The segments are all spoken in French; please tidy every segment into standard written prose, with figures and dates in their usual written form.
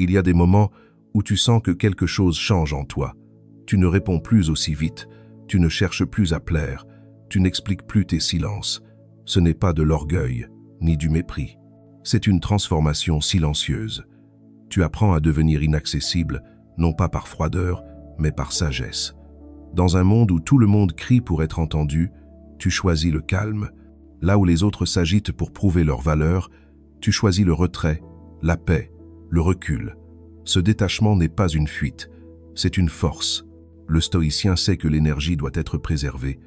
Il y a des moments où tu sens que quelque chose change en toi. Tu ne réponds plus aussi vite, tu ne cherches plus à plaire, tu n'expliques plus tes silences. Ce n'est pas de l'orgueil, ni du mépris. C'est une transformation silencieuse. Tu apprends à devenir inaccessible, non pas par froideur, mais par sagesse. Dans un monde où tout le monde crie pour être entendu, tu choisis le calme. Là où les autres s'agitent pour prouver leur valeur, tu choisis le retrait, la paix, le recul. Ce détachement n'est pas une fuite, c'est une force. Le stoïcien sait que l'énergie doit être préservée,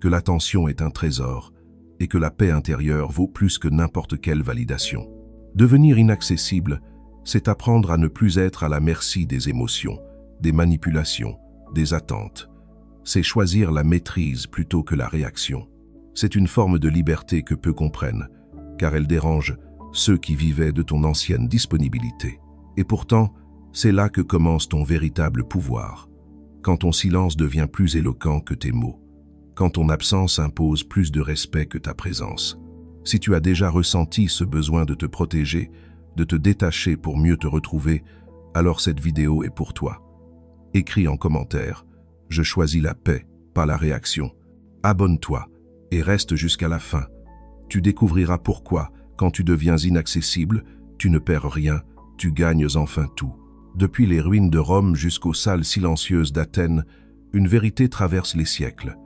que l'attention est un trésor et que la paix intérieure vaut plus que n'importe quelle validation. Devenir inaccessible, c'est apprendre à ne plus être à la merci des émotions, des manipulations, des attentes. C'est choisir la maîtrise plutôt que la réaction. C'est une forme de liberté que peu comprennent, car elle dérange ceux qui vivaient de ton ancienne disponibilité. Et pourtant, c'est là que commence ton véritable pouvoir. Quand ton silence devient plus éloquent que tes mots. Quand ton absence impose plus de respect que ta présence. Si tu as déjà ressenti ce besoin de te protéger, de te détacher pour mieux te retrouver, alors cette vidéo est pour toi. Écris en commentaire « Je choisis la paix, pas la réaction ». Abonne-toi et reste jusqu'à la fin. Tu découvriras pourquoi, quand tu deviens inaccessible, tu ne perds rien, tu gagnes enfin tout. Depuis les ruines de Rome jusqu'aux salles silencieuses d'Athènes, une vérité traverse les siècles.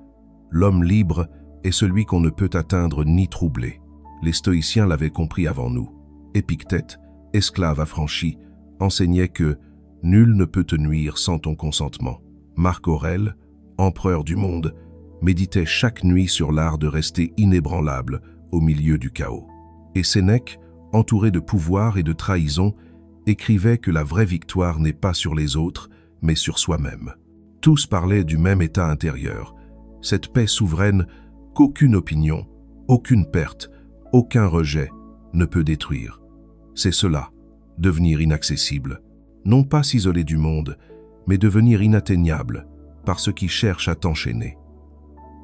L'homme libre est celui qu'on ne peut atteindre ni troubler. Les stoïciens l'avaient compris avant nous. Épictète, esclave affranchi, enseignait que « nul ne peut te nuire sans ton consentement ». Marc Aurèle, empereur du monde, méditait chaque nuit sur l'art de rester inébranlable au milieu du chaos. Et Sénèque, entouré de pouvoir et de trahison, écrivait que la vraie victoire n'est pas sur les autres, mais sur soi-même. Tous parlaient du même état intérieur, cette paix souveraine qu'aucune opinion, aucune perte, aucun rejet ne peut détruire. C'est cela, devenir inaccessible. Non pas s'isoler du monde, mais devenir inatteignable par ceux qui cherchent à t'enchaîner.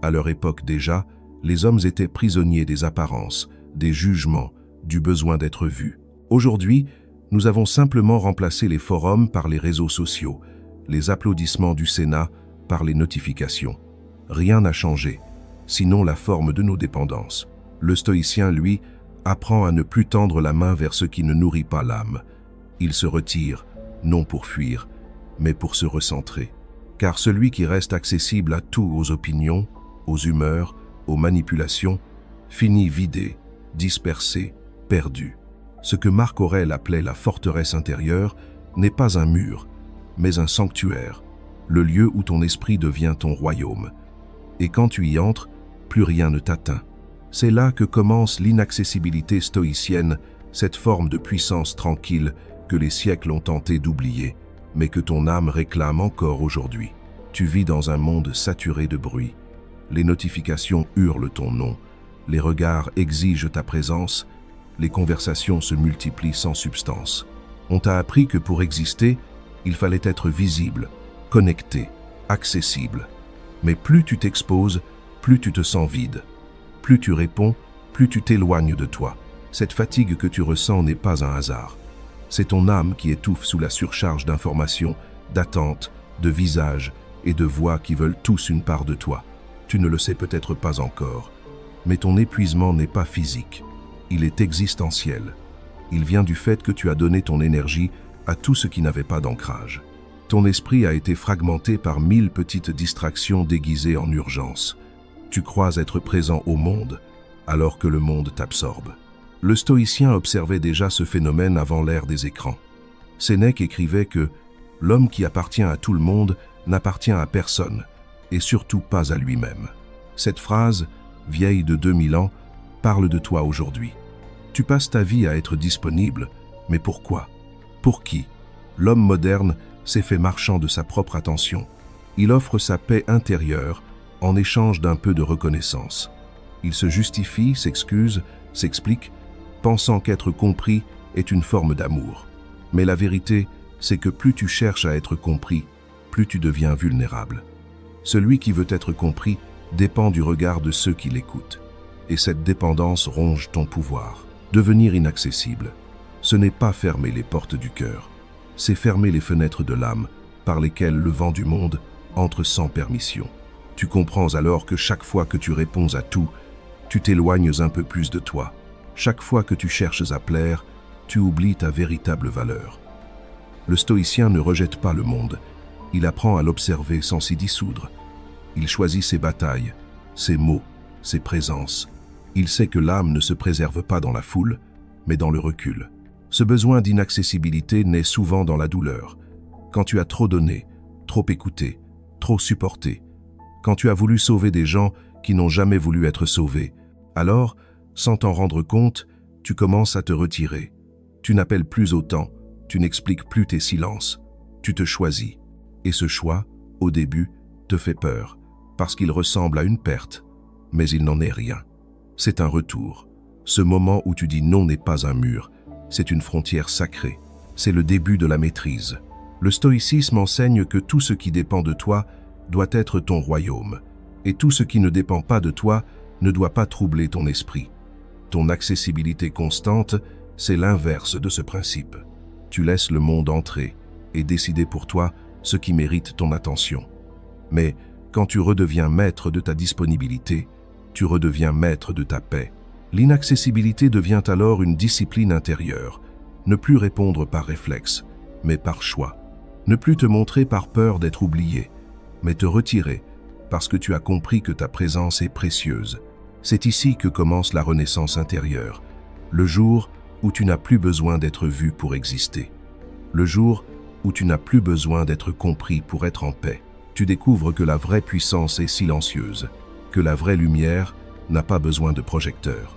À leur époque déjà, les hommes étaient prisonniers des apparences, des jugements, du besoin d'être vus. Aujourd'hui, nous avons simplement remplacé les forums par les réseaux sociaux, les applaudissements du Sénat par les notifications. Rien n'a changé, sinon la forme de nos dépendances. Le stoïcien, lui, apprend à ne plus tendre la main vers ce qui ne nourrit pas l'âme. Il se retire, non pour fuir, mais pour se recentrer. Car celui qui reste accessible à tout, aux opinions, aux humeurs, aux manipulations, finit vidé, dispersé, perdu. Ce que Marc Aurèle appelait la forteresse intérieure n'est pas un mur, mais un sanctuaire, le lieu où ton esprit devient ton royaume. Et quand tu y entres, plus rien ne t'atteint. C'est là que commence l'inaccessibilité stoïcienne, cette forme de puissance tranquille que les siècles ont tenté d'oublier, mais que ton âme réclame encore aujourd'hui. Tu vis dans un monde saturé de bruit. Les notifications hurlent ton nom, les regards exigent ta présence, les conversations se multiplient sans substance. On t'a appris que pour exister, il fallait être visible, connecté, accessible. Mais plus tu t'exposes, plus tu te sens vide. Plus tu réponds, plus tu t'éloignes de toi. Cette fatigue que tu ressens n'est pas un hasard. C'est ton âme qui étouffe sous la surcharge d'informations, d'attentes, de visages et de voix qui veulent tous une part de toi. Tu ne le sais peut-être pas encore, mais ton épuisement n'est pas physique. Il est existentiel. Il vient du fait que tu as donné ton énergie à tout ce qui n'avait pas d'ancrage. Ton esprit a été fragmenté par 1000 petites distractions déguisées en urgence. Tu crois être présent au monde, alors que le monde t'absorbe. Le stoïcien observait déjà ce phénomène avant l'ère des écrans. Sénèque écrivait que « l'homme qui appartient à tout le monde n'appartient à personne, et surtout pas à lui-même ». Cette phrase, vieille de 2000 ans, parle de toi aujourd'hui. Tu passes ta vie à être disponible, mais pourquoi? Pour qui? L'homme moderne s'est fait marchand de sa propre attention. Il offre sa paix intérieure en échange d'un peu de reconnaissance. Il se justifie, s'excuse, s'explique, pensant qu'être compris est une forme d'amour. Mais la vérité, c'est que plus tu cherches à être compris, plus tu deviens vulnérable. Celui qui veut être compris dépend du regard de ceux qui l'écoutent. Et cette dépendance ronge ton pouvoir. Devenir inaccessible, ce n'est pas fermer les portes du cœur, c'est fermer les fenêtres de l'âme par lesquelles le vent du monde entre sans permission. Tu comprends alors que chaque fois que tu réponds à tout, tu t'éloignes un peu plus de toi. Chaque fois que tu cherches à plaire, tu oublies ta véritable valeur. Le stoïcien ne rejette pas le monde, il apprend à l'observer sans s'y dissoudre. Il choisit ses batailles, ses mots, ses présences. Il sait que l'âme ne se préserve pas dans la foule, mais dans le recul. Ce besoin d'inaccessibilité naît souvent dans la douleur. Quand tu as trop donné, trop écouté, trop supporté, quand tu as voulu sauver des gens qui n'ont jamais voulu être sauvés, alors, sans t'en rendre compte, tu commences à te retirer. Tu n'appelles plus autant, tu n'expliques plus tes silences, tu te choisis. Et ce choix, au début, te fait peur, parce qu'il ressemble à une perte, mais il n'en est rien. C'est un retour. Ce moment où tu dis non n'est pas un mur, c'est une frontière sacrée. C'est le début de la maîtrise. Le stoïcisme enseigne que tout ce qui dépend de toi doit être ton royaume, et tout ce qui ne dépend pas de toi ne doit pas troubler ton esprit. Ton accessibilité constante, c'est l'inverse de ce principe. Tu laisses le monde entrer et décider pour toi ce qui mérite ton attention. Mais quand tu redeviens maître de ta disponibilité, tu redeviens maître de ta paix. L'inaccessibilité devient alors une discipline intérieure. Ne plus répondre par réflexe, mais par choix. Ne plus te montrer par peur d'être oublié, mais te retirer parce que tu as compris que ta présence est précieuse. C'est ici que commence la renaissance intérieure, le jour où tu n'as plus besoin d'être vu pour exister. Le jour où tu n'as plus besoin d'être compris pour être en paix. Tu découvres que la vraie puissance est silencieuse, que la vraie lumière n'a pas besoin de projecteur,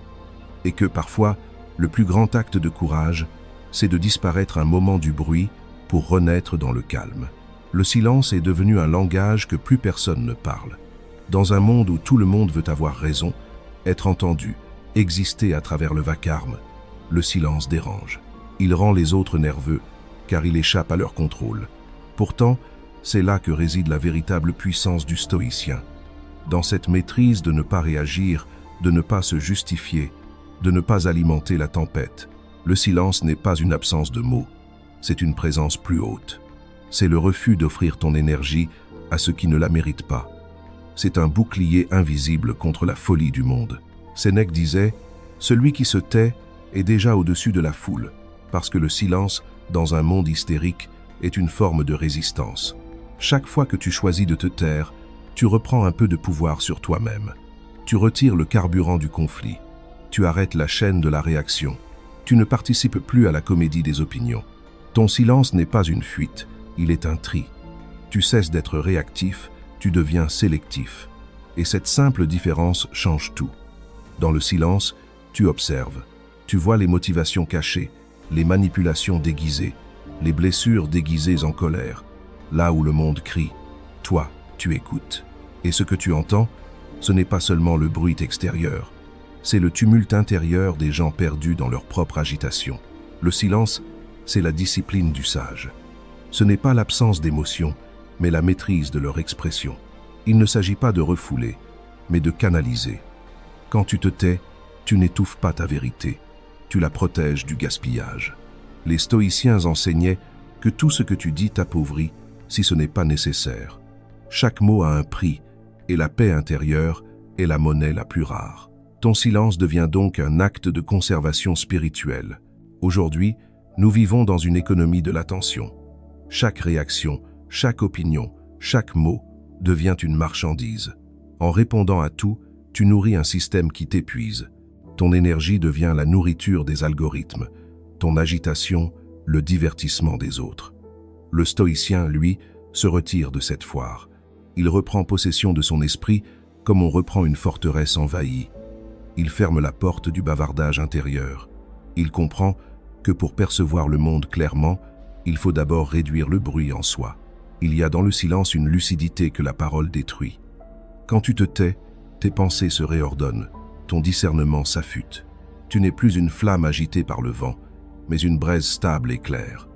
et que parfois, le plus grand acte de courage, c'est de disparaître un moment du bruit pour renaître dans le calme. Le silence est devenu un langage que plus personne ne parle. Dans un monde où tout le monde veut avoir raison, être entendu, exister à travers le vacarme, le silence dérange. Il rend les autres nerveux, car il échappe à leur contrôle. Pourtant, c'est là que réside la véritable puissance du stoïcien. Dans cette maîtrise de ne pas réagir, de ne pas se justifier, de ne pas alimenter la tempête. Le silence n'est pas une absence de mots, c'est une présence plus haute. C'est le refus d'offrir ton énergie à ceux qui ne la méritent pas. C'est un bouclier invisible contre la folie du monde. Sénèque disait « Celui qui se tait est déjà au-dessus de la foule, parce que le silence, dans un monde hystérique, est une forme de résistance. Chaque fois que tu choisis de te taire, tu reprends un peu de pouvoir sur toi-même. Tu retires le carburant du conflit. Tu arrêtes la chaîne de la réaction. Tu ne participes plus à la comédie des opinions. Ton silence n'est pas une fuite, il est un tri. Tu cesses d'être réactif, tu deviens sélectif. Et cette simple différence change tout. Dans le silence, tu observes. Tu vois les motivations cachées, les manipulations déguisées, les blessures déguisées en colère. Là où le monde crie, toi, tu écoutes. Et ce que tu entends, ce n'est pas seulement le bruit extérieur, c'est le tumulte intérieur des gens perdus dans leur propre agitation. Le silence, c'est la discipline du sage. Ce n'est pas l'absence d'émotion, mais la maîtrise de leur expression. Il ne s'agit pas de refouler, mais de canaliser. Quand tu te tais, tu n'étouffes pas ta vérité, tu la protèges du gaspillage. Les stoïciens enseignaient que tout ce que tu dis t'appauvrit si ce n'est pas nécessaire. Chaque mot a un prix, et la paix intérieure est la monnaie la plus rare. Ton silence devient donc un acte de conservation spirituelle. Aujourd'hui, nous vivons dans une économie de l'attention. Chaque réaction, chaque opinion, chaque mot devient une marchandise. En répondant à tout, tu nourris un système qui t'épuise. Ton énergie devient la nourriture des algorithmes, ton agitation, le divertissement des autres. Le stoïcien, lui, se retire de cette foire. Il reprend possession de son esprit comme on reprend une forteresse envahie. Il ferme la porte du bavardage intérieur. Il comprend que pour percevoir le monde clairement, il faut d'abord réduire le bruit en soi. Il y a dans le silence une lucidité que la parole détruit. Quand tu te tais, tes pensées se réordonnent, ton discernement s'affûte. Tu n'es plus une flamme agitée par le vent, mais une braise stable et claire.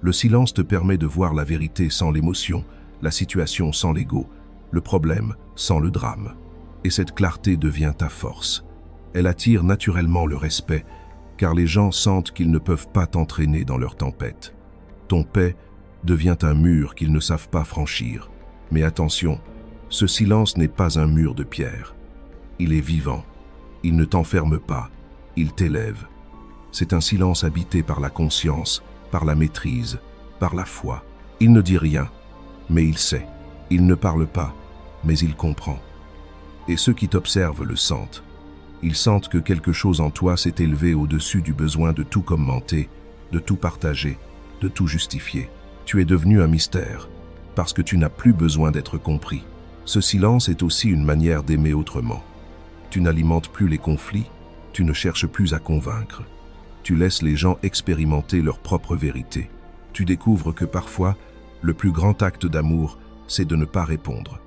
Le silence te permet de voir la vérité sans l'émotion, la situation sans l'ego, le problème sans le drame. Et cette clarté devient ta force. Elle attire naturellement le respect, car les gens sentent qu'ils ne peuvent pas t'entraîner dans leur tempête. Ton paix devient un mur qu'ils ne savent pas franchir. Mais attention, ce silence n'est pas un mur de pierre. Il est vivant. Il ne t'enferme pas. Il t'élève. C'est un silence habité par la conscience, par la maîtrise, par la foi. Il ne dit rien, mais il sait. Il ne parle pas, mais il comprend. Et ceux qui t'observent le sentent. Ils sentent que quelque chose en toi s'est élevé au-dessus du besoin de tout commenter, de tout partager, de tout justifier. Tu es devenu un mystère, parce que tu n'as plus besoin d'être compris. Ce silence est aussi une manière d'aimer autrement. Tu n'alimentes plus les conflits, tu ne cherches plus à convaincre. Tu laisses les gens expérimenter leur propre vérité. Tu découvres que parfois, le plus grand acte d'amour, c'est de ne pas répondre.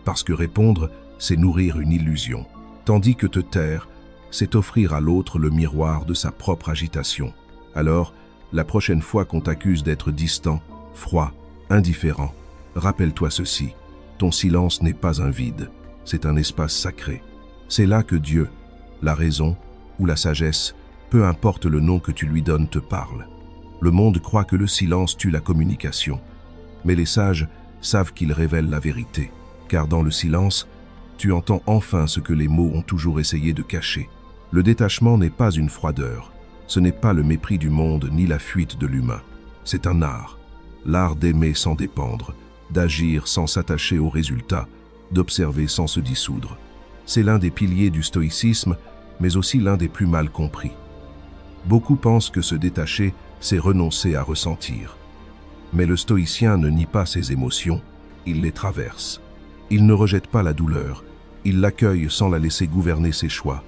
Parce que répondre, c'est nourrir une illusion. Tandis que te taire, c'est offrir à l'autre le miroir de sa propre agitation. Alors, la prochaine fois qu'on t'accuse d'être distant, froid, indifférent, rappelle-toi ceci. Ton silence n'est pas un vide, c'est un espace sacré. C'est là que Dieu, la raison ou la sagesse, peu importe le nom que tu lui donnes, te parle. Le monde croit que le silence tue la communication, mais les sages savent qu'il révèle la vérité, car dans le silence, tu entends enfin ce que les mots ont toujours essayé de cacher. Le détachement n'est pas une froideur, ce n'est pas le mépris du monde ni la fuite de l'humain. C'est un art, l'art d'aimer sans dépendre, d'agir sans s'attacher aux résultats, d'observer sans se dissoudre. C'est l'un des piliers du stoïcisme, mais aussi l'un des plus mal compris. Beaucoup pensent que se détacher, c'est renoncer à ressentir. Mais le stoïcien ne nie pas ses émotions, il les traverse. Il ne rejette pas la douleur, il l'accueille sans la laisser gouverner ses choix.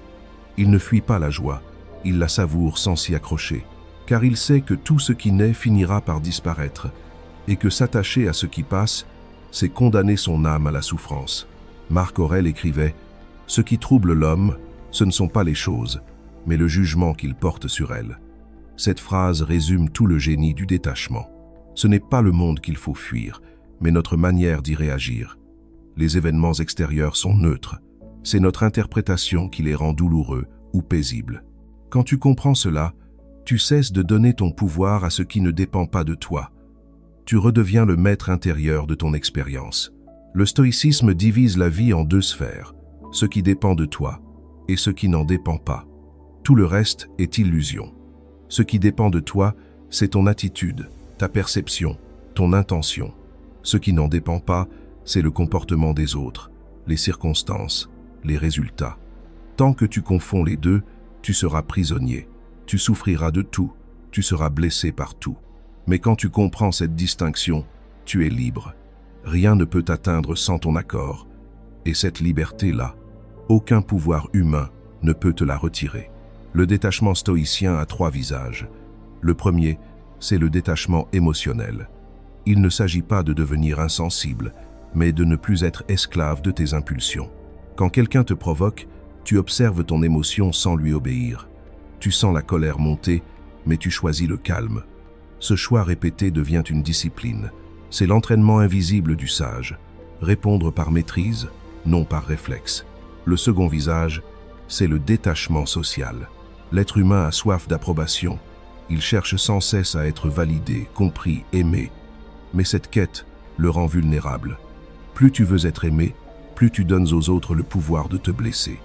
Il ne fuit pas la joie, il la savoure sans s'y accrocher, car il sait que tout ce qui naît finira par disparaître, et que s'attacher à ce qui passe, c'est condamner son âme à la souffrance. Marc Aurèle écrivait « Ce qui trouble l'homme, ce ne sont pas les choses, mais le jugement qu'il porte sur elles. » Cette phrase résume tout le génie du détachement. Ce n'est pas le monde qu'il faut fuir, mais notre manière d'y réagir. Les événements extérieurs sont neutres. C'est notre interprétation qui les rend douloureux ou paisibles. Quand tu comprends cela, tu cesses de donner ton pouvoir à ce qui ne dépend pas de toi. Tu redeviens le maître intérieur de ton expérience. Le stoïcisme divise la vie en deux sphères, ce qui dépend de toi et ce qui n'en dépend pas. Tout le reste est illusion. Ce qui dépend de toi, c'est ton attitude, ta perception, ton intention. Ce qui n'en dépend pas, c'est le comportement des autres, les circonstances, les résultats. Tant que tu confonds les deux, tu seras prisonnier. Tu souffriras de tout, tu seras blessé par tout. Mais quand tu comprends cette distinction, tu es libre. Rien ne peut t'atteindre sans ton accord. Et cette liberté-là, aucun pouvoir humain ne peut te la retirer. Le détachement stoïcien a trois visages. Le premier, c'est le détachement émotionnel. Il ne s'agit pas de devenir insensible, mais de ne plus être esclave de tes impulsions. Quand quelqu'un te provoque, tu observes ton émotion sans lui obéir. Tu sens la colère monter, mais tu choisis le calme. Ce choix répété devient une discipline. C'est l'entraînement invisible du sage. Répondre par maîtrise, non par réflexe. Le second visage, c'est le détachement social. L'être humain a soif d'approbation. Il cherche sans cesse à être validé, compris, aimé. Mais cette quête le rend vulnérable. Plus tu veux être aimé, plus tu donnes aux autres le pouvoir de te blesser.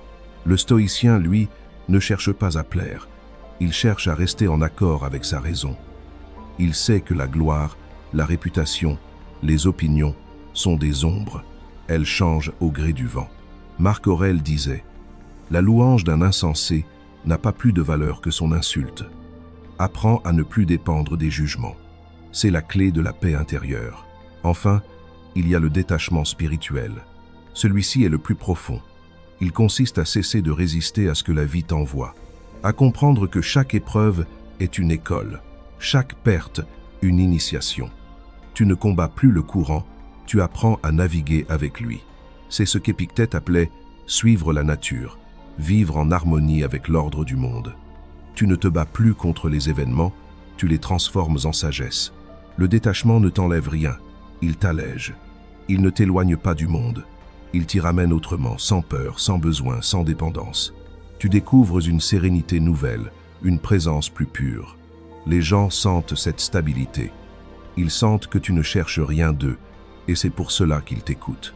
Le stoïcien, lui, ne cherche pas à plaire. Il cherche à rester en accord avec sa raison. Il sait que la gloire, la réputation, les opinions sont des ombres. Elles changent au gré du vent. Marc Aurèle disait « La louange d'un insensé n'a pas plus de valeur que son insulte. Apprends à ne plus dépendre des jugements. C'est la clé de la paix intérieure. » Enfin, il y a le détachement spirituel. Celui-ci est le plus profond. Il consiste à cesser de résister à ce que la vie t'envoie, à comprendre que chaque épreuve est une école, chaque perte une initiation. Tu ne combats plus le courant, tu apprends à naviguer avec lui. C'est ce qu'Épictète appelait « suivre la nature », vivre en harmonie avec l'ordre du monde. Tu ne te bats plus contre les événements, tu les transformes en sagesse. Le détachement ne t'enlève rien, il t'allège. Il ne t'éloigne pas du monde. Il t'y ramène autrement, sans peur, sans besoin, sans dépendance. Tu découvres une sérénité nouvelle, une présence plus pure. Les gens sentent cette stabilité. Ils sentent que tu ne cherches rien d'eux, et c'est pour cela qu'ils t'écoutent.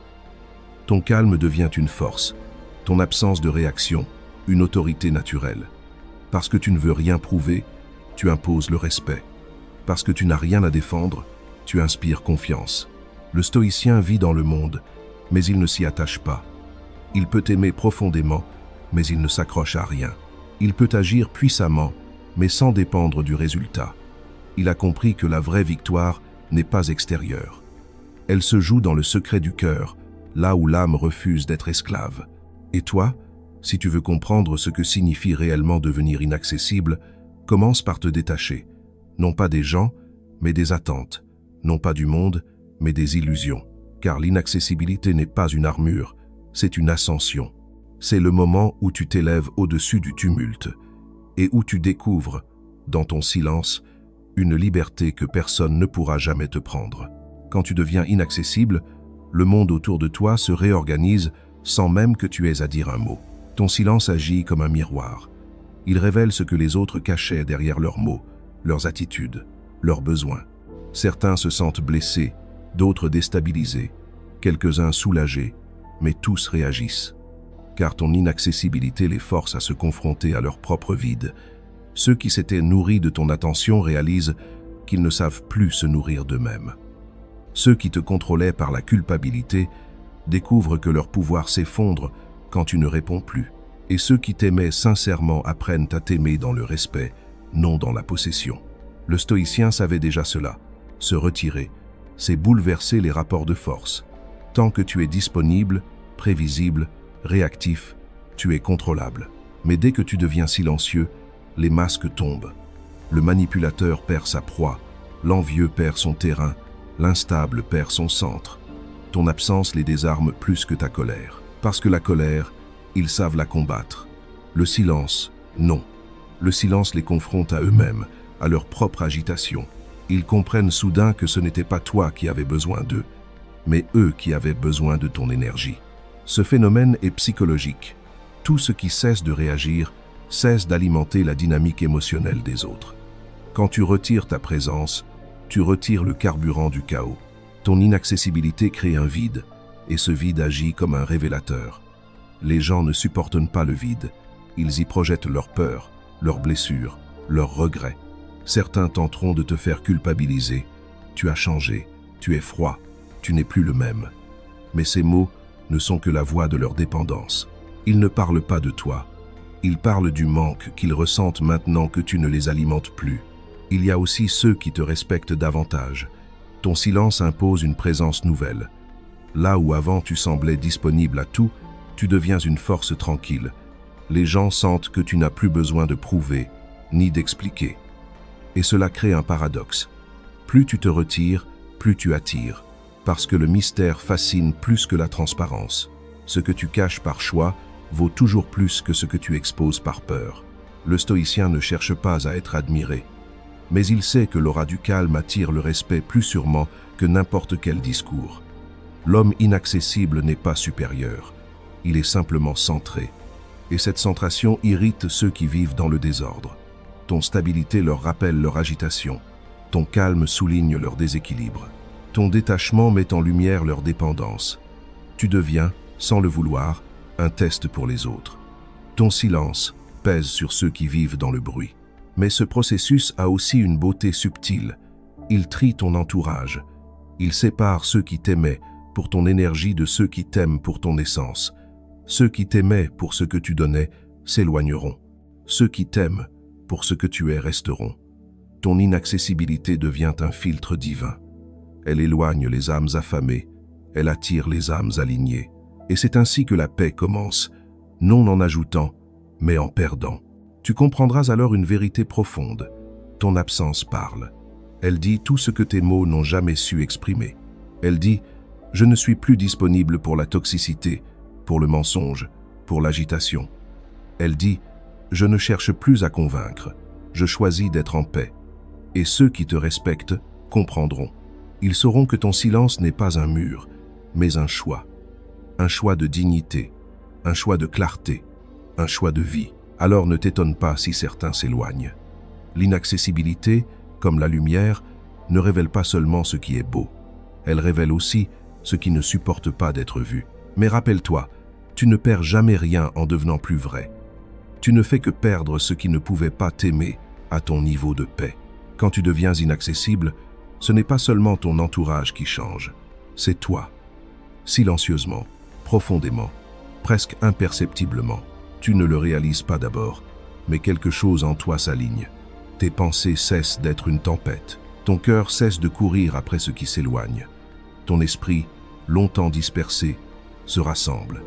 Ton calme devient une force, ton absence de réaction, une autorité naturelle. Parce que tu ne veux rien prouver, tu imposes le respect. Parce que tu n'as rien à défendre, tu inspires confiance. Le stoïcien vit dans le monde, mais il ne s'y attache pas. Il peut aimer profondément, mais il ne s'accroche à rien. Il peut agir puissamment, mais sans dépendre du résultat. Il a compris que la vraie victoire n'est pas extérieure. Elle se joue dans le secret du cœur, là où l'âme refuse d'être esclave. Et toi, si tu veux comprendre ce que signifie réellement devenir inaccessible, commence par te détacher, non pas des gens, mais des attentes, non pas du monde, mais des illusions. Car l'inaccessibilité n'est pas une armure, c'est une ascension. C'est le moment où tu t'élèves au-dessus du tumulte et où tu découvres, dans ton silence, une liberté que personne ne pourra jamais te prendre. Quand tu deviens inaccessible, le monde autour de toi se réorganise sans même que tu aies à dire un mot. Ton silence agit comme un miroir. Il révèle ce que les autres cachaient derrière leurs mots, leurs attitudes, leurs besoins. Certains se sentent blessés, d'autres déstabilisés, quelques-uns soulagés, mais tous réagissent. Car ton inaccessibilité les force à se confronter à leur propre vide. Ceux qui s'étaient nourris de ton attention réalisent qu'ils ne savent plus se nourrir d'eux-mêmes. Ceux qui te contrôlaient par la culpabilité découvrent que leur pouvoir s'effondre quand tu ne réponds plus. Et ceux qui t'aimaient sincèrement apprennent à t'aimer dans le respect, non dans la possession. Le stoïcien savait déjà cela. Se retirer, c'est bouleverser les rapports de force. Tant que tu es disponible, prévisible, réactif, tu es contrôlable. Mais dès que tu deviens silencieux, les masques tombent. Le manipulateur perd sa proie, l'envieux perd son terrain, l'instable perd son centre. Ton absence les désarme plus que ta colère. Parce que la colère, ils savent la combattre. Le silence, non. Le silence les confronte à eux-mêmes, à leur propre agitation. Ils comprennent soudain que ce n'était pas toi qui avais besoin d'eux, mais eux qui avaient besoin de ton énergie. Ce phénomène est psychologique. Tout ce qui cesse de réagir cesse d'alimenter la dynamique émotionnelle des autres. Quand tu retires ta présence, tu retires le carburant du chaos. Ton inaccessibilité crée un vide, et ce vide agit comme un révélateur. Les gens ne supportent pas le vide, ils y projettent leurs peurs, leurs blessures, leurs regrets. Certains tenteront de te faire culpabiliser. Tu as changé, tu es froid, tu n'es plus le même. Mais ces mots ne sont que la voix de leur dépendance. Ils ne parlent pas de toi. Ils parlent du manque qu'ils ressentent maintenant que tu ne les alimentes plus. Il y a aussi ceux qui te respectent davantage. Ton silence impose une présence nouvelle. Là où avant tu semblais disponible à tout, tu deviens une force tranquille. Les gens sentent que tu n'as plus besoin de prouver, ni d'expliquer. Et cela crée un paradoxe. Plus tu te retires, plus tu attires. Parce que le mystère fascine plus que la transparence. Ce que tu caches par choix vaut toujours plus que ce que tu exposes par peur. Le stoïcien ne cherche pas à être admiré. Mais il sait que l'aura du calme attire le respect plus sûrement que n'importe quel discours. L'homme inaccessible n'est pas supérieur. Il est simplement centré. Et cette centration irrite ceux qui vivent dans le désordre. Ton stabilité leur rappelle leur agitation. Ton calme souligne leur déséquilibre. Ton détachement met en lumière leur dépendance. Tu deviens, sans le vouloir, un test pour les autres. Ton silence pèse sur ceux qui vivent dans le bruit. Mais ce processus a aussi une beauté subtile. Il trie ton entourage. Il sépare ceux qui t'aimaient pour ton énergie de ceux qui t'aiment pour ton essence. Ceux qui t'aimaient pour ce que tu donnais s'éloigneront. Ceux qui t'aiment pour ce que tu es resteront. Ton inaccessibilité devient un filtre divin. Elle éloigne les âmes affamées, elle attire les âmes alignées. Et c'est ainsi que la paix commence, non en ajoutant, mais en perdant. Tu comprendras alors une vérité profonde. Ton absence parle. Elle dit tout ce que tes mots n'ont jamais su exprimer. Elle dit « Je ne suis plus disponible pour la toxicité, pour le mensonge, pour l'agitation. » Elle dit « Je ne cherche plus à convaincre, je choisis d'être en paix. » Et ceux qui te respectent comprendront. Ils sauront que ton silence n'est pas un mur, mais un choix. Un choix de dignité, un choix de clarté, un choix de vie. Alors ne t'étonne pas si certains s'éloignent. L'inaccessibilité, comme la lumière, ne révèle pas seulement ce qui est beau, elle révèle aussi ce qui ne supporte pas d'être vu. Mais rappelle-toi, tu ne perds jamais rien en devenant plus vrai. Tu ne fais que perdre ce qui ne pouvait pas t'aimer à ton niveau de paix. Quand tu deviens inaccessible, ce n'est pas seulement ton entourage qui change, c'est toi. Silencieusement, profondément, presque imperceptiblement, tu ne le réalises pas d'abord, mais quelque chose en toi s'aligne. Tes pensées cessent d'être une tempête, ton cœur cesse de courir après ce qui s'éloigne. Ton esprit, longtemps dispersé, se rassemble.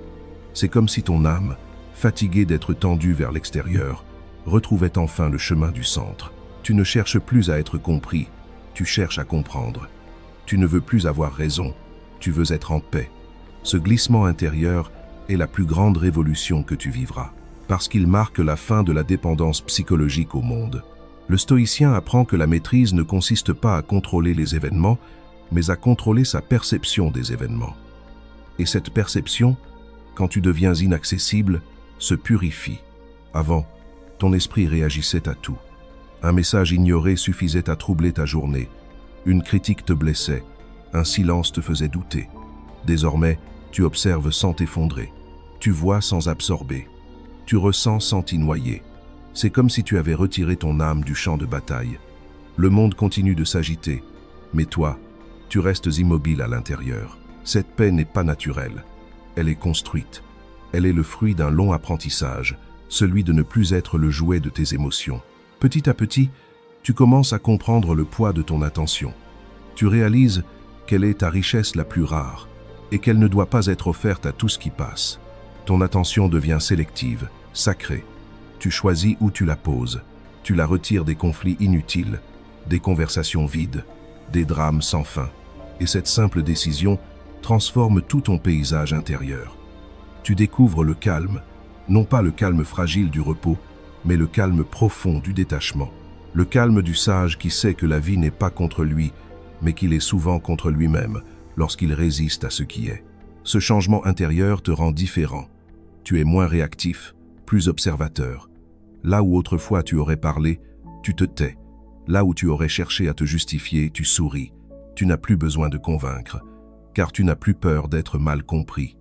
C'est comme si ton âme, fatiguée d'être tendue vers l'extérieur, retrouvait enfin le chemin du centre. Tu ne cherches plus à être compris, tu cherches à comprendre. Tu ne veux plus avoir raison, tu veux être en paix. Ce glissement intérieur est la plus grande révolution que tu vivras, parce qu'il marque la fin de la dépendance psychologique au monde. Le stoïcien apprend que la maîtrise ne consiste pas à contrôler les événements, mais à contrôler sa perception des événements. Et cette perception, quand tu deviens inaccessible, se purifie. Avant, ton esprit réagissait à tout. Un message ignoré suffisait à troubler ta journée. Une critique te blessait, un silence te faisait douter. Désormais, tu observes sans t'effondrer. Tu vois sans absorber. Tu ressens sans t'y noyer. C'est comme si tu avais retiré ton âme du champ de bataille. Le monde continue de s'agiter, mais toi, tu restes immobile à l'intérieur. Cette paix n'est pas naturelle. Elle est construite. Elle est le fruit d'un long apprentissage, celui de ne plus être le jouet de tes émotions. Petit à petit, tu commences à comprendre le poids de ton attention. Tu réalises qu'elle est ta richesse la plus rare et qu'elle ne doit pas être offerte à tout ce qui passe. Ton attention devient sélective, sacrée. Tu choisis où tu la poses. Tu la retires des conflits inutiles, des conversations vides, des drames sans fin. Et cette simple décision transforme tout ton paysage intérieur. Tu découvres le calme, non pas le calme fragile du repos, mais le calme profond du détachement. Le calme du sage qui sait que la vie n'est pas contre lui, mais qu'il est souvent contre lui-même lorsqu'il résiste à ce qui est. Ce changement intérieur te rend différent. Tu es moins réactif, plus observateur. Là où autrefois tu aurais parlé, tu te tais. Là où tu aurais cherché à te justifier, tu souris. Tu n'as plus besoin de convaincre, car tu n'as plus peur d'être mal compris.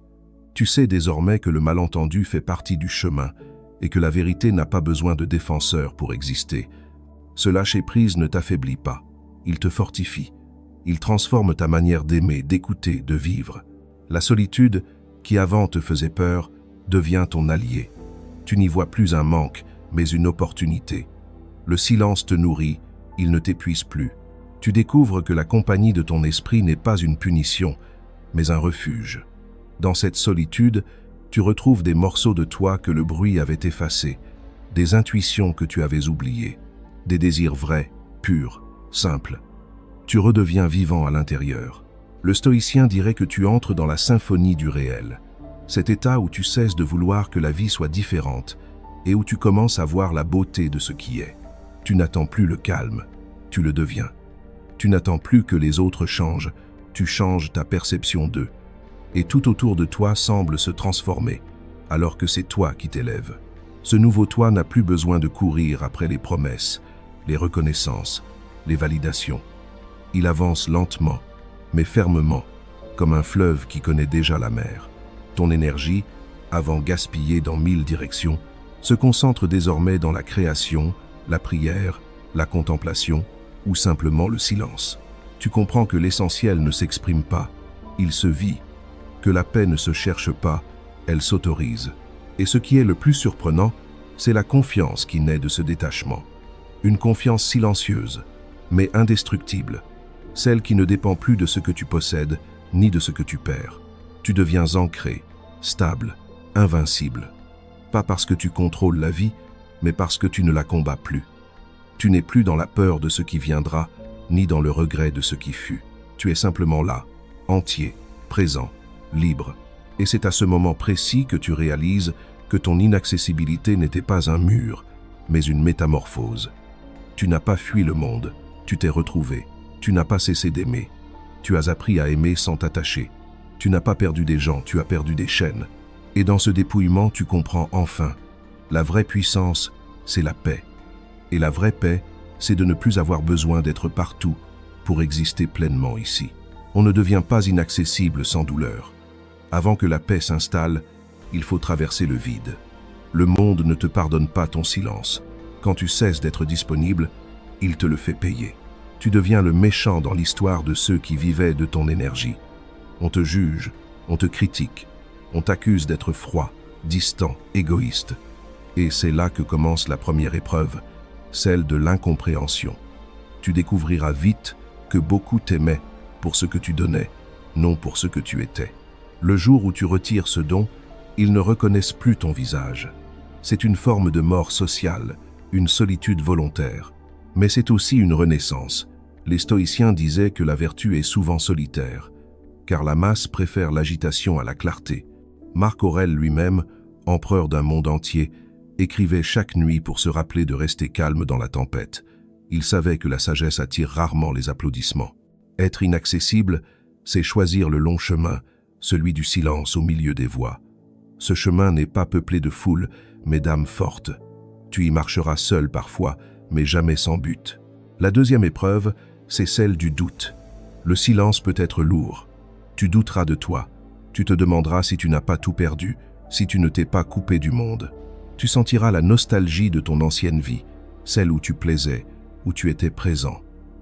Tu sais désormais que le malentendu fait partie du chemin et que la vérité n'a pas besoin de défenseur pour exister. Ce lâcher-prise ne t'affaiblit pas, il te fortifie. Il transforme ta manière d'aimer, d'écouter, de vivre. La solitude, qui avant te faisait peur, devient ton allié. Tu n'y vois plus un manque, mais une opportunité. Le silence te nourrit, il ne t'épuise plus. Tu découvres que la compagnie de ton esprit n'est pas une punition, mais un refuge. Dans cette solitude, tu retrouves des morceaux de toi que le bruit avait effacés, des intuitions que tu avais oubliées, des désirs vrais, purs, simples. Tu redeviens vivant à l'intérieur. Le stoïcien dirait que tu entres dans la symphonie du réel, cet état où tu cesses de vouloir que la vie soit différente et où tu commences à voir la beauté de ce qui est. Tu n'attends plus le calme, tu le deviens. Tu n'attends plus que les autres changent, tu changes ta perception d'eux. Et tout autour de toi semble se transformer, alors que c'est toi qui t'élèves. Ce nouveau toi n'a plus besoin de courir après les promesses, les reconnaissances, les validations. Il avance lentement, mais fermement, comme un fleuve qui connaît déjà la mer. Ton énergie, avant gaspillée dans 1000 directions, se concentre désormais dans la création, la prière, la contemplation ou simplement le silence. Tu comprends que l'essentiel ne s'exprime pas, il se vit, que la paix ne se cherche pas, elle s'autorise. Et ce qui est le plus surprenant, c'est la confiance qui naît de ce détachement. Une confiance silencieuse, mais indestructible, celle qui ne dépend plus de ce que tu possèdes, ni de ce que tu perds. Tu deviens ancré, stable, invincible. Pas parce que tu contrôles la vie, mais parce que tu ne la combats plus. Tu n'es plus dans la peur de ce qui viendra, ni dans le regret de ce qui fut. Tu es simplement là, entier, présent, libre. Et c'est à ce moment précis que tu réalises que ton inaccessibilité n'était pas un mur, mais une métamorphose. Tu n'as pas fui le monde, tu t'es retrouvé. Tu n'as pas cessé d'aimer. Tu as appris à aimer sans t'attacher. Tu n'as pas perdu des gens, tu as perdu des chaînes. Et dans ce dépouillement, tu comprends enfin. La vraie puissance, c'est la paix. Et la vraie paix, c'est de ne plus avoir besoin d'être partout pour exister pleinement ici. On ne devient pas inaccessible sans douleur. Avant que la paix s'installe, il faut traverser le vide. Le monde ne te pardonne pas ton silence. Quand tu cesses d'être disponible, il te le fait payer. Tu deviens le méchant dans l'histoire de ceux qui vivaient de ton énergie. On te juge, on te critique, on t'accuse d'être froid, distant, égoïste. Et c'est là que commence la première épreuve, celle de l'incompréhension. Tu découvriras vite que beaucoup t'aimaient pour ce que tu donnais, non pour ce que tu étais. Le jour où tu retires ce don, ils ne reconnaissent plus ton visage. C'est une forme de mort sociale, une solitude volontaire. Mais c'est aussi une renaissance. Les stoïciens disaient que la vertu est souvent solitaire, car la masse préfère l'agitation à la clarté. Marc Aurèle lui-même, empereur d'un monde entier, écrivait chaque nuit pour se rappeler de rester calme dans la tempête. Il savait que la sagesse attire rarement les applaudissements. Être inaccessible, c'est choisir le long chemin, celui du silence au milieu des voix. Ce chemin n'est pas peuplé de foules, mais d'âmes fortes. Tu y marcheras seul parfois, mais jamais sans but. La deuxième épreuve, c'est celle du doute. Le silence peut être lourd. Tu douteras de toi. Tu te demanderas si tu n'as pas tout perdu, si tu ne t'es pas coupé du monde. Tu sentiras la nostalgie de ton ancienne vie, celle où tu plaisais, où tu étais présent.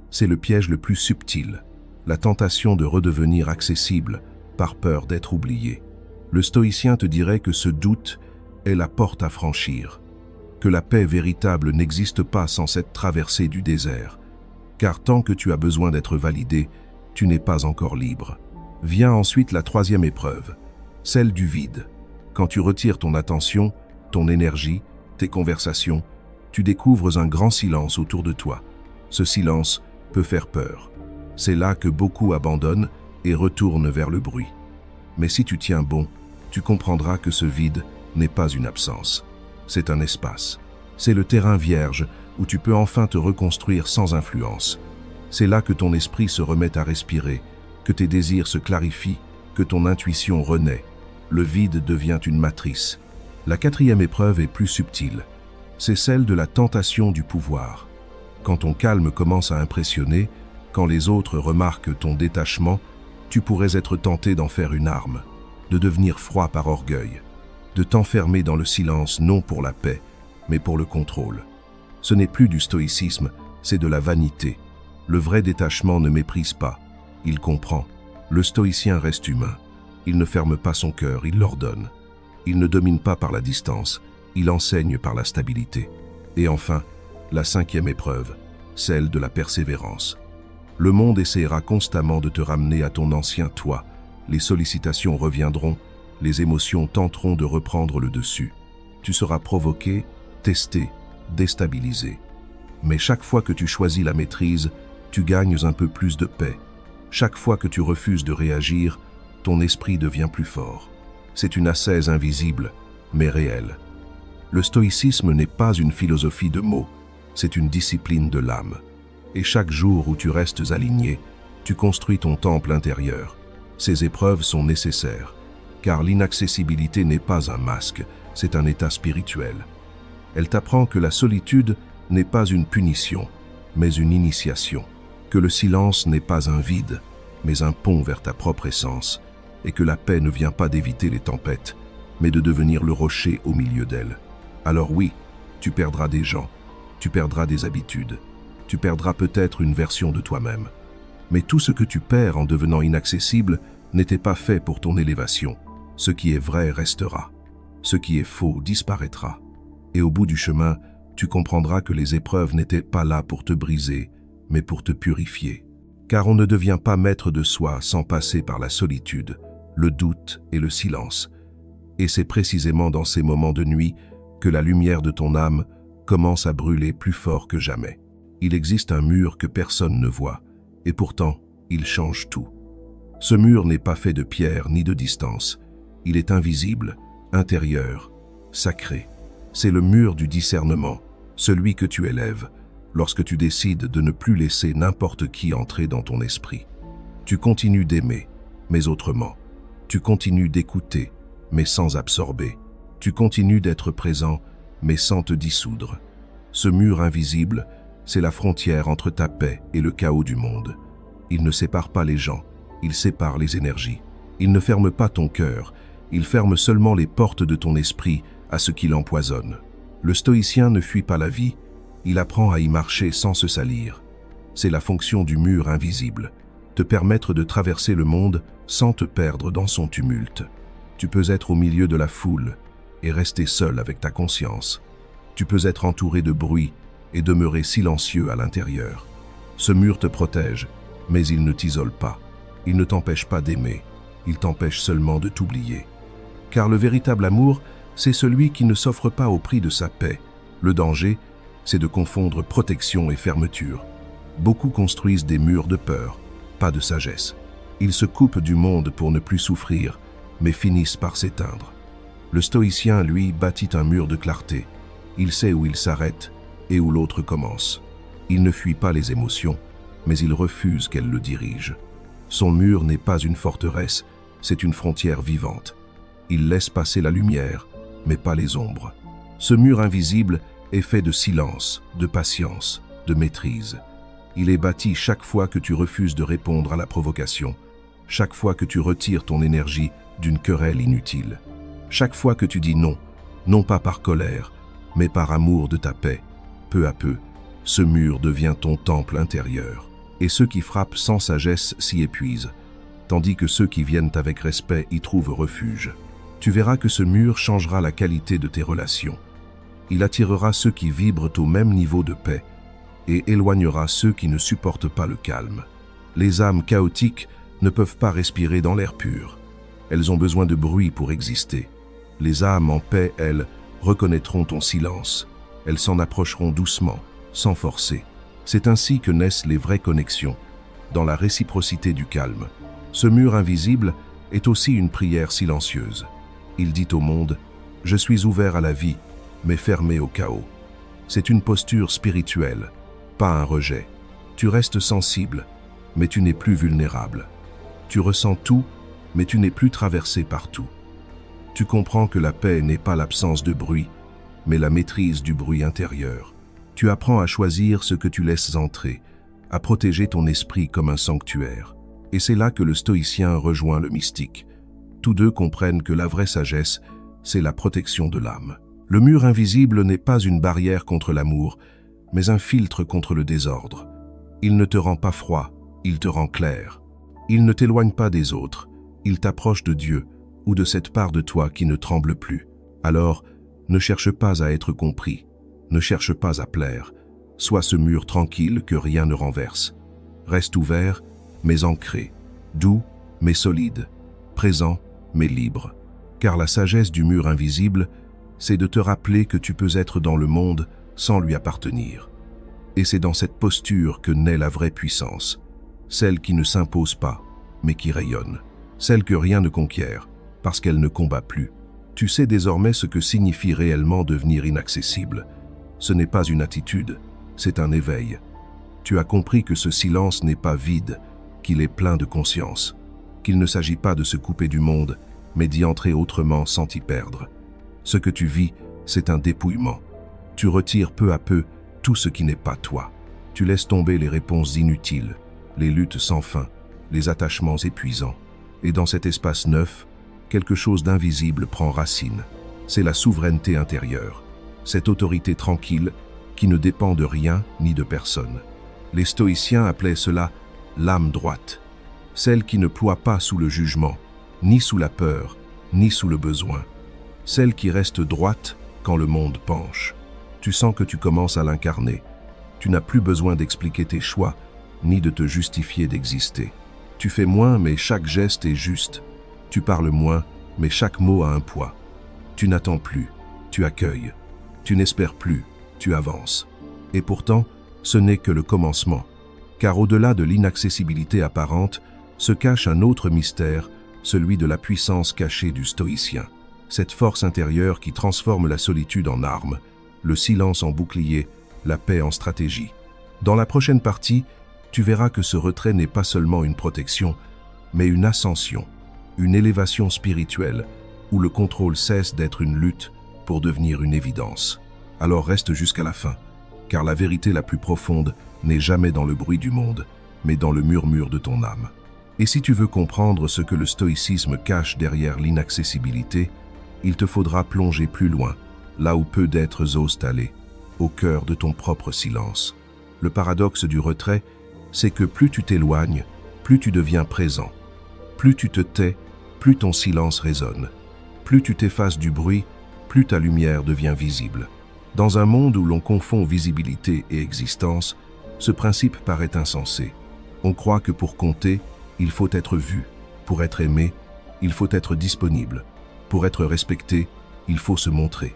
C'est le piège le plus subtil, la tentation de redevenir accessible par peur d'être oublié. Le stoïcien te dirait que ce doute est la porte à franchir, que la paix véritable n'existe pas sans cette traversée du désert, car tant que tu as besoin d'être validé, tu n'es pas encore libre. Vient ensuite la troisième épreuve, celle du vide. Quand tu retires ton attention, ton énergie, tes conversations, tu découvres un grand silence autour de toi. Ce silence peut faire peur. C'est là que beaucoup abandonnent et retournent vers le bruit. Mais si tu tiens bon, tu comprendras que ce vide n'est pas une absence. C'est un espace. C'est le terrain vierge où tu peux enfin te reconstruire sans influence. C'est là que ton esprit se remet à respirer, que tes désirs se clarifient, que ton intuition renaît. Le vide devient une matrice. La quatrième épreuve est plus subtile. C'est celle de la tentation du pouvoir. Quand ton calme commence à impressionner, quand les autres remarquent ton détachement, tu pourrais être tenté d'en faire une arme, de devenir froid par orgueil, de t'enfermer dans le silence non pour la paix, mais pour le contrôle. Ce n'est plus du stoïcisme, c'est de la vanité. Le vrai détachement ne méprise pas, il comprend. Le stoïcien reste humain. Il ne ferme pas son cœur, il l'ordonne. Il ne domine pas par la distance, il enseigne par la stabilité. Et enfin, la cinquième épreuve, celle de la persévérance. Le monde essaiera constamment de te ramener à ton ancien toi. Les sollicitations reviendront, les émotions tenteront de reprendre le dessus. Tu seras provoqué, testé, déstabilisé. Mais chaque fois que tu choisis la maîtrise, tu gagnes un peu plus de paix. Chaque fois que tu refuses de réagir, ton esprit devient plus fort. C'est une ascèse invisible, mais réelle. Le stoïcisme n'est pas une philosophie de mots, c'est une discipline de l'âme. Et chaque jour où tu restes aligné, tu construis ton temple intérieur. Ces épreuves sont nécessaires, car l'inaccessibilité n'est pas un masque, c'est un état spirituel. Elle t'apprend que la solitude n'est pas une punition, mais une initiation, que le silence n'est pas un vide, mais un pont vers ta propre essence, et que la paix ne vient pas d'éviter les tempêtes, mais de devenir le rocher au milieu d'elles. Alors oui, tu perdras des gens, tu perdras des habitudes, tu perdras peut-être une version de toi-même. Mais tout ce que tu perds en devenant inaccessible n'était pas fait pour ton élévation. Ce qui est vrai restera. Ce qui est faux disparaîtra. Et au bout du chemin, tu comprendras que les épreuves n'étaient pas là pour te briser, mais pour te purifier. Car on ne devient pas maître de soi sans passer par la solitude, le doute et le silence. Et c'est précisément dans ces moments de nuit que la lumière de ton âme commence à brûler plus fort que jamais. Il existe un mur que personne ne voit, et pourtant, il change tout. Ce mur n'est pas fait de pierre ni de distance. Il est invisible, intérieur, sacré. C'est le mur du discernement, celui que tu élèves, lorsque tu décides de ne plus laisser n'importe qui entrer dans ton esprit. Tu continues d'aimer, mais autrement. Tu continues d'écouter, mais sans absorber. Tu continues d'être présent, mais sans te dissoudre. Ce mur invisible, c'est la frontière entre ta paix et le chaos du monde. Il ne sépare pas les gens, il sépare les énergies. Il ne ferme pas ton cœur, il ferme seulement les portes de ton esprit à ce qui l'empoisonne. Le stoïcien ne fuit pas la vie, il apprend à y marcher sans se salir. C'est la fonction du mur invisible, te permettre de traverser le monde sans te perdre dans son tumulte. Tu peux être au milieu de la foule et rester seul avec ta conscience. Tu peux être entouré de bruit et demeurer silencieux à l'intérieur. Ce mur te protège, mais il ne t'isole pas. Il ne t'empêche pas d'aimer, il t'empêche seulement de t'oublier. Car le véritable amour, c'est celui qui ne s'offre pas au prix de sa paix. Le danger, c'est de confondre protection et fermeture. Beaucoup construisent des murs de peur, pas de sagesse. Ils se coupent du monde pour ne plus souffrir, mais finissent par s'éteindre. Le stoïcien, lui, bâtit un mur de clarté. Il sait où il s'arrête et où l'autre commence. Il ne fuit pas les émotions, mais il refuse qu'elles le dirigent. Son mur n'est pas une forteresse, c'est une frontière vivante. Il laisse passer la lumière, mais pas les ombres. Ce mur invisible est fait de silence, de patience, de maîtrise. Il est bâti chaque fois que tu refuses de répondre à la provocation, chaque fois que tu retires ton énergie d'une querelle inutile, chaque fois que tu dis non, non pas par colère, mais par amour de ta paix. Peu à peu, ce mur devient ton temple intérieur, et ceux qui frappent sans sagesse s'y épuisent, tandis que ceux qui viennent avec respect y trouvent refuge. Tu verras que ce mur changera la qualité de tes relations. Il attirera ceux qui vibrent au même niveau de paix et éloignera ceux qui ne supportent pas le calme. Les âmes chaotiques ne peuvent pas respirer dans l'air pur. Elles ont besoin de bruit pour exister. Les âmes en paix, elles, reconnaîtront ton silence. Elles s'en approcheront doucement, sans forcer. C'est ainsi que naissent les vraies connexions, dans la réciprocité du calme. Ce mur invisible est aussi une prière silencieuse. Il dit au monde, « Je suis ouvert à la vie, mais fermé au chaos. » C'est une posture spirituelle, pas un rejet. Tu restes sensible, mais tu n'es plus vulnérable. Tu ressens tout, mais tu n'es plus traversé par tout. Tu comprends que la paix n'est pas l'absence de bruit, mais la maîtrise du bruit intérieur. Tu apprends à choisir ce que tu laisses entrer, à protéger ton esprit comme un sanctuaire. Et c'est là que le stoïcien rejoint le mystique. Tous deux comprennent que la vraie sagesse, c'est la protection de l'âme. Le mur invisible n'est pas une barrière contre l'amour, mais un filtre contre le désordre. Il ne te rend pas froid, il te rend clair. Il ne t'éloigne pas des autres, il t'approche de Dieu ou de cette part de toi qui ne tremble plus. Alors, ne cherche pas à être compris, ne cherche pas à plaire. Sois ce mur tranquille que rien ne renverse. Reste ouvert, mais ancré, doux, mais solide, présent, mais libre. Car la sagesse du mur invisible, c'est de te rappeler que tu peux être dans le monde sans lui appartenir. Et c'est dans cette posture que naît la vraie puissance, celle qui ne s'impose pas, mais qui rayonne, celle que rien ne conquiert, parce qu'elle ne combat plus. Tu sais désormais ce que signifie réellement devenir inaccessible. Ce n'est pas une attitude, c'est un éveil. Tu as compris que ce silence n'est pas vide, qu'il est plein de conscience, qu'il ne s'agit pas de se couper du monde, mais d'y entrer autrement sans t'y perdre. Ce que tu vis, c'est un dépouillement. Tu retires peu à peu tout ce qui n'est pas toi. Tu laisses tomber les réponses inutiles, les luttes sans fin, les attachements épuisants. Et dans cet espace neuf, quelque chose d'invisible prend racine. C'est la souveraineté intérieure, cette autorité tranquille qui ne dépend de rien ni de personne. Les stoïciens appelaient cela l'âme droite, celle qui ne ploie pas sous le jugement, ni sous la peur, ni sous le besoin, celle qui reste droite quand le monde penche. Tu sens que tu commences à l'incarner. Tu n'as plus besoin d'expliquer tes choix, ni de te justifier d'exister. Tu fais moins, mais chaque geste est juste. Tu parles moins, mais chaque mot a un poids. Tu n'attends plus, tu accueilles. Tu n'espères plus, tu avances. Et pourtant, ce n'est que le commencement. Car au-delà de l'inaccessibilité apparente, se cache un autre mystère, celui de la puissance cachée du stoïcien. Cette force intérieure qui transforme la solitude en arme, le silence en bouclier, la paix en stratégie. Dans la prochaine partie, tu verras que ce retrait n'est pas seulement une protection, mais une ascension, une élévation spirituelle, où le contrôle cesse d'être une lutte pour devenir une évidence. Alors reste jusqu'à la fin, car la vérité la plus profonde n'est jamais dans le bruit du monde, mais dans le murmure de ton âme. Et si tu veux comprendre ce que le stoïcisme cache derrière l'inaccessibilité, il te faudra plonger plus loin, là où peu d'êtres osent aller, au cœur de ton propre silence. Le paradoxe du retrait, c'est que plus tu t'éloignes, plus tu deviens présent. Plus tu te tais, plus ton silence résonne. Plus tu t'effaces du bruit, plus ta lumière devient visible. Dans un monde où l'on confond visibilité et existence, ce principe paraît insensé. On croit que pour compter, il faut être vu. Pour être aimé, il faut être disponible. Pour être respecté, il faut se montrer.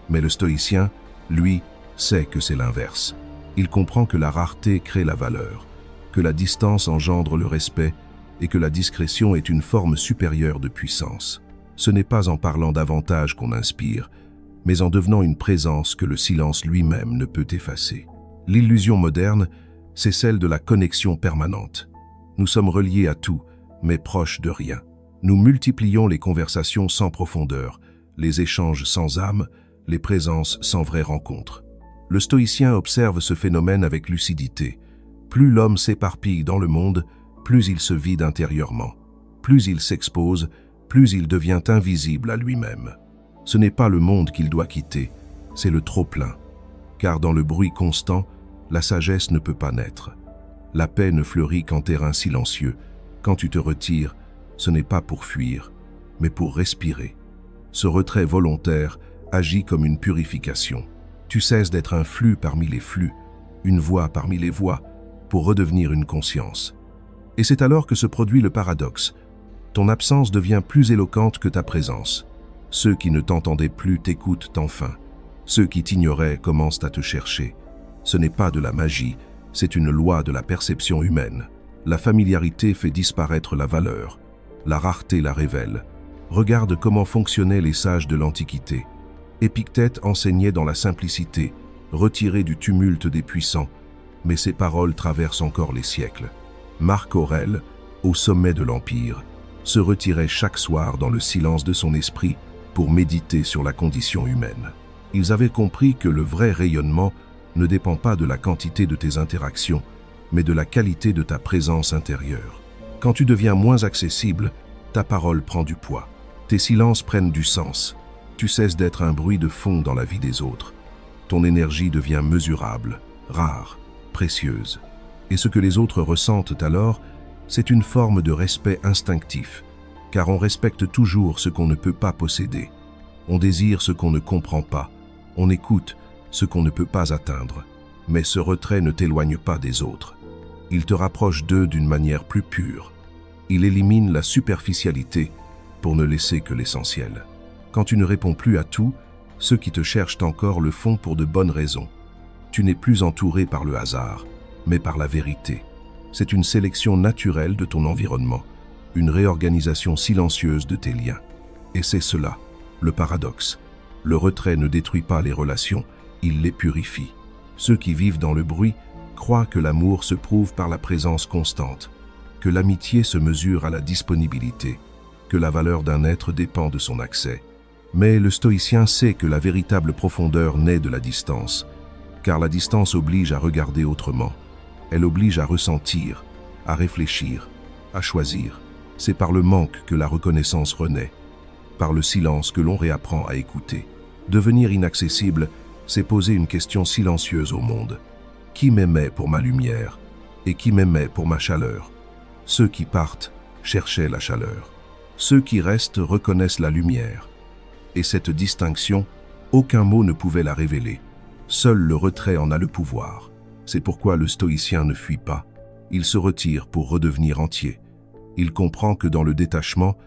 Mais le stoïcien, lui, sait que c'est l'inverse. Il comprend que la rareté crée la valeur, que la distance engendre le respect et que la discrétion est une forme supérieure de puissance. Ce n'est pas en parlant davantage qu'on inspire, mais en devenant une présence que le silence lui-même ne peut effacer. L'illusion moderne, c'est celle de la connexion permanente. Nous sommes reliés à tout, mais proches de rien. Nous multiplions les conversations sans profondeur, les échanges sans âme, les présences sans vraie rencontre. Le stoïcien observe ce phénomène avec lucidité. Plus l'homme s'éparpille dans le monde, plus il se vide intérieurement. Plus il s'expose, plus il devient invisible à lui-même. Ce n'est pas le monde qu'il doit quitter, c'est le trop-plein. Car dans le bruit constant, la sagesse ne peut pas naître. La paix ne fleurit qu'en terrain silencieux. Quand tu te retires, ce n'est pas pour fuir, mais pour respirer. Ce retrait volontaire agit comme une purification. Tu cesses d'être un flux parmi les flux, une voix parmi les voix, pour redevenir une conscience. Et c'est alors que se produit le paradoxe. Ton absence devient plus éloquente que ta présence. Ceux qui ne t'entendaient plus t'écoutent enfin. Ceux qui t'ignoraient commencent à te chercher. Ce n'est pas de la magie, c'est une loi de la perception humaine. La familiarité fait disparaître la valeur. La rareté la révèle. Regarde comment fonctionnaient les sages de l'Antiquité. Épictète enseignait dans la simplicité, retiré du tumulte des puissants, mais ses paroles traversent encore les siècles. Marc Aurèle, au sommet de l'Empire, se retirait chaque soir dans le silence de son esprit pour méditer sur la condition humaine. Ils avaient compris que le vrai rayonnement ne dépend pas de la quantité de tes interactions, mais de la qualité de ta présence intérieure. Quand tu deviens moins accessible, ta parole prend du poids. Tes silences prennent du sens. Tu cesses d'être un bruit de fond dans la vie des autres. Ton énergie devient mesurable, rare, précieuse. Et ce que les autres ressentent alors, c'est une forme de respect instinctif, car on respecte toujours ce qu'on ne peut pas posséder. On désire ce qu'on ne comprend pas. On écoute ce qu'on ne peut pas atteindre. Mais ce retrait ne t'éloigne pas des autres. Il te rapproche d'eux d'une manière plus pure. Il élimine la superficialité pour ne laisser que l'essentiel. Quand tu ne réponds plus à tout, ceux qui te cherchent encore le font pour de bonnes raisons. Tu n'es plus entouré par le hasard, mais par la vérité. C'est une sélection naturelle de ton environnement, une réorganisation silencieuse de tes liens. Et c'est cela, le paradoxe. Le retrait ne détruit pas les relations, il les purifie. Ceux qui vivent dans le bruit croient que l'amour se prouve par la présence constante, que l'amitié se mesure à la disponibilité, que la valeur d'un être dépend de son accès. Mais le stoïcien sait que la véritable profondeur naît de la distance, car la distance oblige à regarder autrement. Elle oblige à ressentir, à réfléchir, à choisir. C'est par le manque que la reconnaissance renaît, par le silence que l'on réapprend à écouter. Devenir inaccessible, c'est poser une question silencieuse au monde. Qui m'aimait pour ma lumière et qui m'aimait pour ma chaleur? Ceux qui partent cherchaient la chaleur. Ceux qui restent reconnaissent la lumière. Et cette distinction, aucun mot ne pouvait la révéler. Seul le retrait en a le pouvoir. C'est pourquoi le stoïcien ne fuit pas. Il se retire pour redevenir entier. Il comprend que dans le détachement,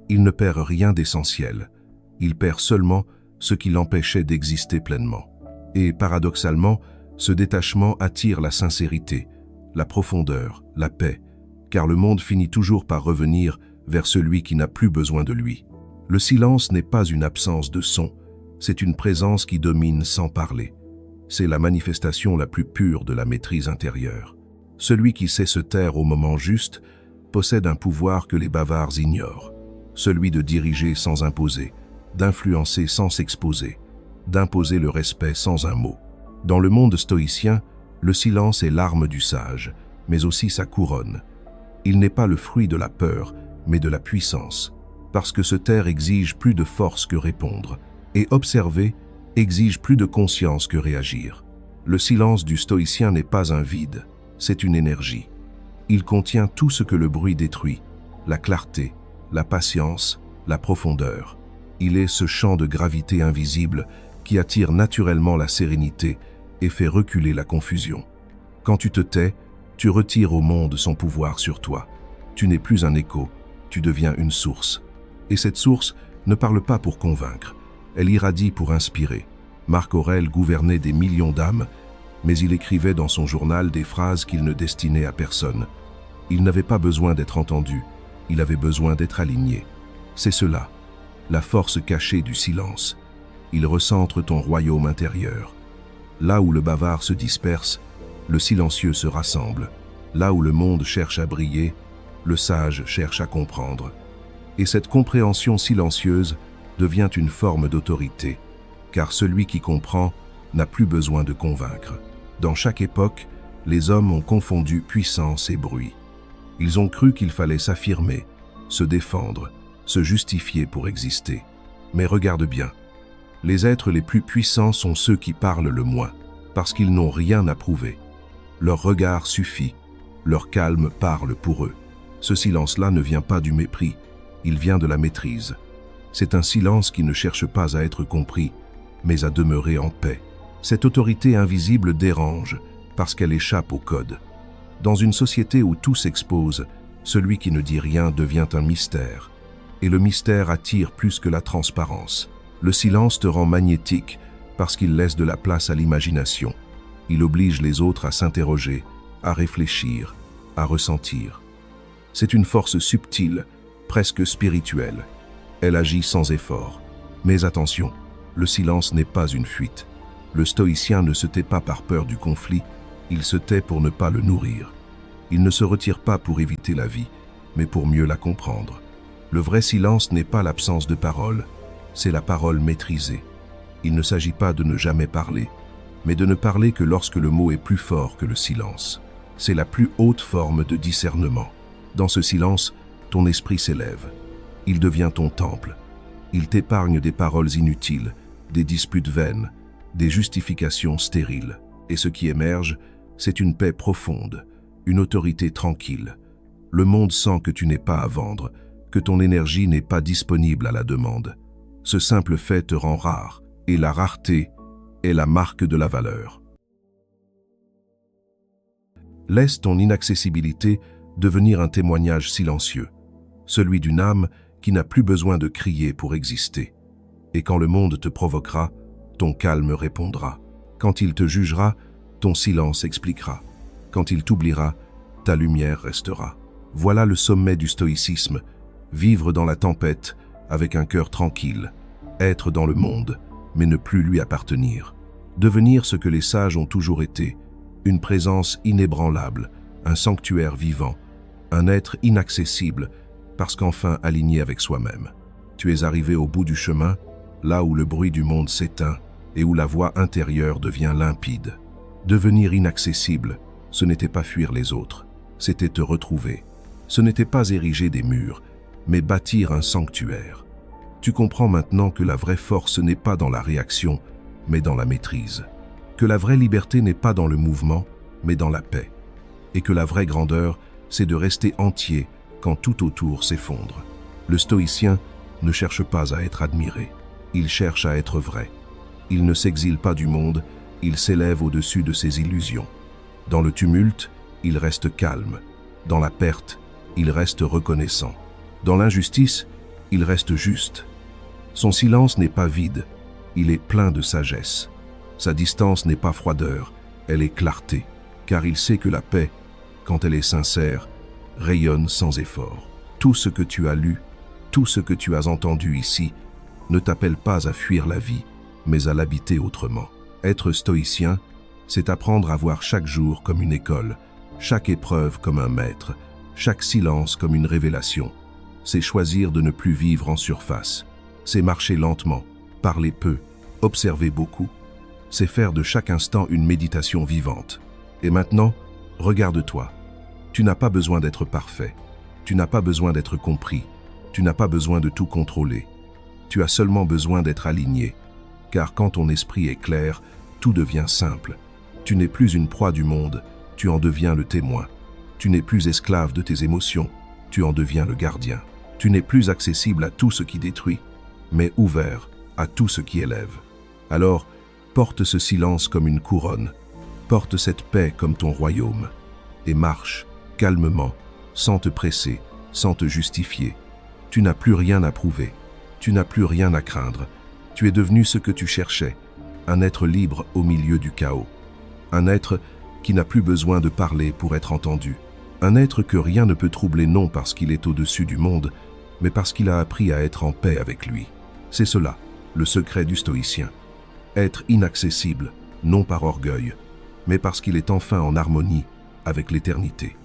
il ne perd rien d'essentiel. Il perd seulement ce qui l'empêchait d'exister pleinement. Et paradoxalement, ce détachement attire la sincérité, la profondeur, la paix, car le monde finit toujours par revenir vers celui qui n'a plus besoin de lui. Le silence n'est pas une absence de son, c'est une présence qui domine sans parler. C'est la manifestation la plus pure de la maîtrise intérieure. Celui qui sait se taire au moment juste possède un pouvoir que les bavards ignorent, celui de diriger sans imposer, d'influencer sans s'exposer, d'imposer le respect sans un mot. Dans le monde stoïcien, le silence est l'arme du sage, mais aussi sa couronne. Il n'est pas le fruit de la peur, mais de la puissance, parce que se taire exige plus de force que répondre, et observer exige plus de conscience que réagir. Le silence du stoïcien n'est pas un vide, c'est une énergie. Il contient tout ce que le bruit détruit, la clarté, la patience, la profondeur. Il est ce champ de gravité invisible qui attire naturellement la sérénité et fait reculer la confusion. Quand tu te tais, tu retires au monde son pouvoir sur toi. Tu n'es plus un écho, tu deviens une source. Et cette source ne parle pas pour convaincre, elle irradie pour inspirer. Marc Aurèle gouvernait des millions d'âmes, mais il écrivait dans son journal des phrases qu'il ne destinait à personne. Il n'avait pas besoin d'être entendu, il avait besoin d'être aligné. C'est cela, la force cachée du silence. Il recentre ton royaume intérieur. Là où le bavard se disperse, le silencieux se rassemble. Là où le monde cherche à briller, le sage cherche à comprendre. Et cette compréhension silencieuse devient une forme d'autorité, car celui qui comprend n'a plus besoin de convaincre. Dans chaque époque, les hommes ont confondu puissance et bruit. Ils ont cru qu'il fallait s'affirmer, se défendre, se justifier pour exister. Mais regarde bien, les êtres les plus puissants sont ceux qui parlent le moins, parce qu'ils n'ont rien à prouver. Leur regard suffit, leur calme parle pour eux. Ce silence-là ne vient pas du mépris, il vient de la maîtrise. C'est un silence qui ne cherche pas à être compris, mais à demeurer en paix. Cette autorité invisible dérange, parce qu'elle échappe au code. Dans une société où tout s'expose, celui qui ne dit rien devient un mystère. Et le mystère attire plus que la transparence. Le silence te rend magnétique, parce qu'il laisse de la place à l'imagination. Il oblige les autres à s'interroger, à réfléchir, à ressentir. C'est une force subtile, presque spirituelle. Elle agit sans effort. Mais attention, le silence n'est pas une fuite. Le stoïcien ne se tait pas par peur du conflit, il se tait pour ne pas le nourrir. Il ne se retire pas pour éviter la vie, mais pour mieux la comprendre. Le vrai silence n'est pas l'absence de parole, c'est la parole maîtrisée. Il ne s'agit pas de ne jamais parler, mais de ne parler que lorsque le mot est plus fort que le silence. C'est la plus haute forme de discernement. Dans ce silence, ton esprit s'élève. Il devient ton temple. Il t'épargne des paroles inutiles, des disputes vaines, des justifications stériles. Et ce qui émerge, c'est une paix profonde, une autorité tranquille. Le monde sent que tu n'es pas à vendre, que ton énergie n'est pas disponible à la demande. Ce simple fait te rend rare, et la rareté est la marque de la valeur. Laisse ton inaccessibilité devenir un témoignage silencieux, celui d'une âme qui n'a plus besoin de crier pour exister. Et quand le monde te provoquera, ton calme répondra. Quand il te jugera, ton silence expliquera. Quand il t'oubliera, ta lumière restera. Voilà le sommet du stoïcisme, vivre dans la tempête avec un cœur tranquille, être dans le monde, mais ne plus lui appartenir. Devenir ce que les sages ont toujours été, une présence inébranlable, un sanctuaire vivant, un être inaccessible, parce qu'enfin aligné avec soi-même. Tu es arrivé au bout du chemin, là où le bruit du monde s'éteint et où la voix intérieure devient limpide. Devenir inaccessible, ce n'était pas fuir les autres, c'était te retrouver. Ce n'était pas ériger des murs, mais bâtir un sanctuaire. Tu comprends maintenant que la vraie force n'est pas dans la réaction, mais dans la maîtrise. Que la vraie liberté n'est pas dans le mouvement, mais dans la paix. Et que la vraie grandeur, c'est de rester entier quand tout autour s'effondre. Le stoïcien ne cherche pas à être admiré, il cherche à être vrai. Il ne s'exile pas du monde, il s'élève au-dessus de ses illusions. Dans le tumulte, il reste calme. Dans la perte, il reste reconnaissant. Dans l'injustice, il reste juste. Son silence n'est pas vide, il est plein de sagesse. Sa distance n'est pas froideur, elle est clarté, car il sait que la paix, quand elle est sincère, rayonne sans effort. Tout ce que tu as lu, tout ce que tu as entendu ici, ne t'appelle pas à fuir la vie, mais à l'habiter autrement. Être stoïcien, c'est apprendre à voir chaque jour comme une école, chaque épreuve comme un maître, chaque silence comme une révélation. C'est choisir de ne plus vivre en surface. C'est marcher lentement, parler peu, observer beaucoup. C'est faire de chaque instant une méditation vivante. Et maintenant, regarde-toi. Tu n'as pas besoin d'être parfait. Tu n'as pas besoin d'être compris. Tu n'as pas besoin de tout contrôler. Tu as seulement besoin d'être aligné. Car quand ton esprit est clair, tout devient simple. Tu n'es plus une proie du monde, tu en deviens le témoin. Tu n'es plus esclave de tes émotions, tu en deviens le gardien. Tu n'es plus accessible à tout ce qui détruit, mais ouvert à tout ce qui élève. Alors, porte ce silence comme une couronne, porte cette paix comme ton royaume, et marche calmement, sans te presser, sans te justifier. Tu n'as plus rien à prouver, tu n'as plus rien à craindre. Tu es devenu ce que tu cherchais, un être libre au milieu du chaos. Un être qui n'a plus besoin de parler pour être entendu. Un être que rien ne peut troubler, non parce qu'il est au-dessus du monde, mais parce qu'il a appris à être en paix avec lui. C'est cela, le secret du stoïcien. Être inaccessible, non par orgueil, mais parce qu'il est enfin en harmonie avec l'éternité.